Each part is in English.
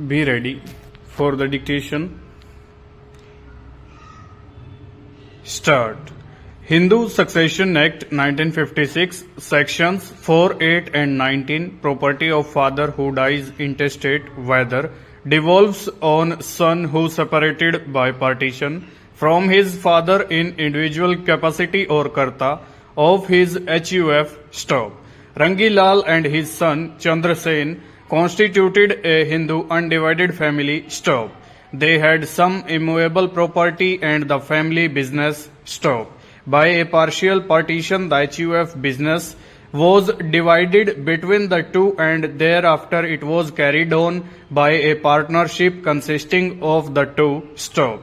Be ready for the dictation. Start. Hindu Succession Act 1956, Sections 4, 8 and 19, property of father who dies intestate, whether devolves on son who separated by partition from his father in individual capacity or karta of his HUF stop. Rangi Lal and his son Chandra Sen constituted a Hindu undivided family stop. They had some immovable property and the family business stop. By a partial partition, the HUF business was divided between the two and thereafter it was carried on by a partnership consisting of the two stop.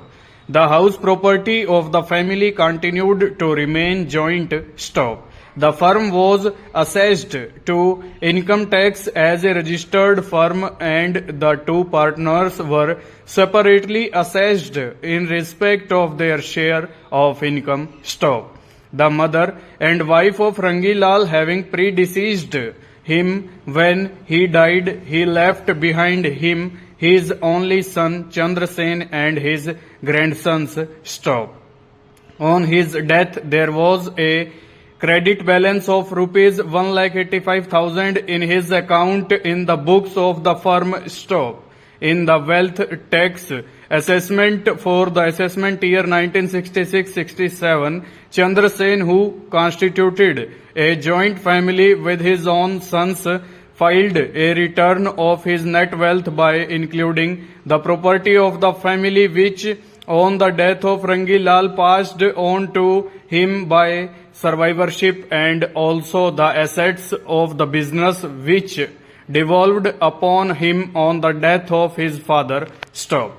The house property of the family continued to remain joint stop. The firm was assessed to income tax as a registered firm and the two partners were separately assessed in respect of their share of income stop. The mother and wife of Rangi Lal having predeceased him when he died, he left behind him his only son Chandra Sen and his grandsons stop. On his death, there was a credit balance of rupees 1,85,000 in his account in the books of the firm stop. In the wealth tax assessment for the assessment year 1966-67, Chandra Sen, who constituted a joint family with his own sons, filed a return of his net wealth by including the property of the family which on the death of Rangi Lal passed on to him by survivorship and also the assets of the business which devolved upon him on the death of his father stop.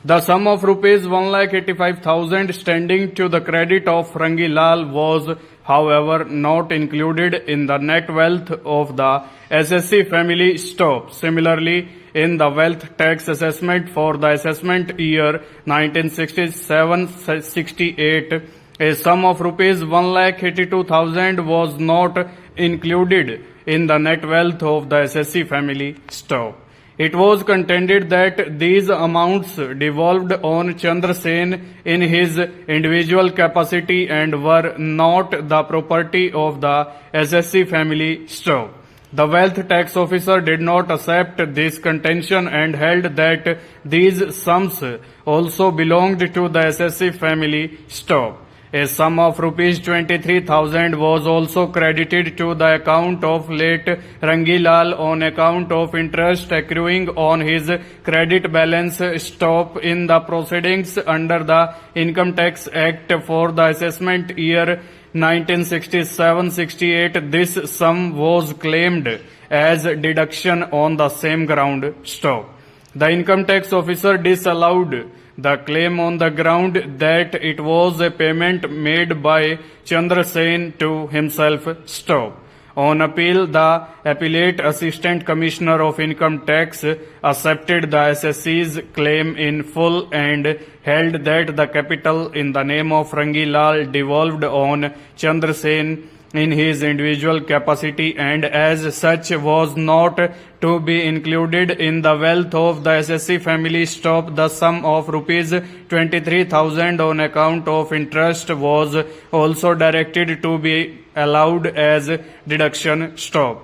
The sum of rupees 1,85,000 standing to the credit of Rangi Lal was, however, not included in the net wealth of the SSC family stop. Similarly, in the wealth tax assessment for the assessment year 1967-68, a sum of rupees 1,82,000 was not included in the net wealth of the SSC family stop. It was contended that these amounts devolved on Chandra Sen in his individual capacity and were not the property of the SSC family stop. The wealth tax officer did not accept this contention and held that these sums also belonged to the SSC family stop. A sum of rupees 23,000 was also credited to the account of late Rangi Lal on account of interest accruing on his credit balance stop in the proceedings under the Income Tax Act for the assessment year 1967-68. This sum was claimed as deduction on the same ground stop. The income tax officer disallowed the claim on the ground that it was a payment made by Chandra Sen to himself stop. On appeal, the Appellate Assistant Commissioner of Income Tax accepted the SSC's claim in full and held that the capital in the name of Rangi Lal devolved on Chandra Sen in his individual capacity and as such was not to be included in the wealth of the SSC family stop. The sum of rupees 23,000 on account of interest was also directed to be allowed as deduction stop.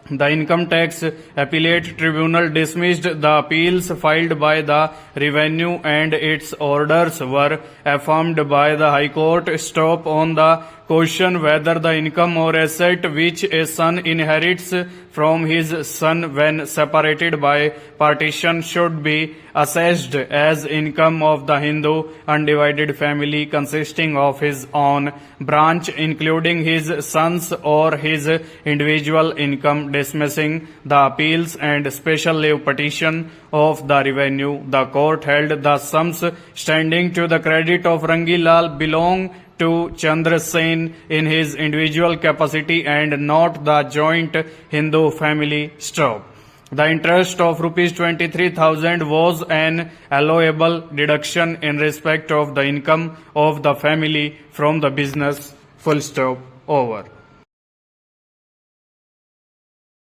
The Income Tax Appellate Tribunal dismissed the appeals filed by the Revenue and its orders were affirmed by the High Court stop on the question whether the income or asset which a son inherits from his son when separated by partition should be assessed as income of the Hindu undivided family consisting of his own branch including his sons or his individual income. Dismissing the appeals and special leave petition of the Revenue, the court held the sums standing to the credit of Rangi Lal belong to Chandra Sen in his individual capacity and not the joint Hindu family stop. The interest of rupees 23,000 was an allowable deduction in respect of the income of the family from the business. Full stop. Over.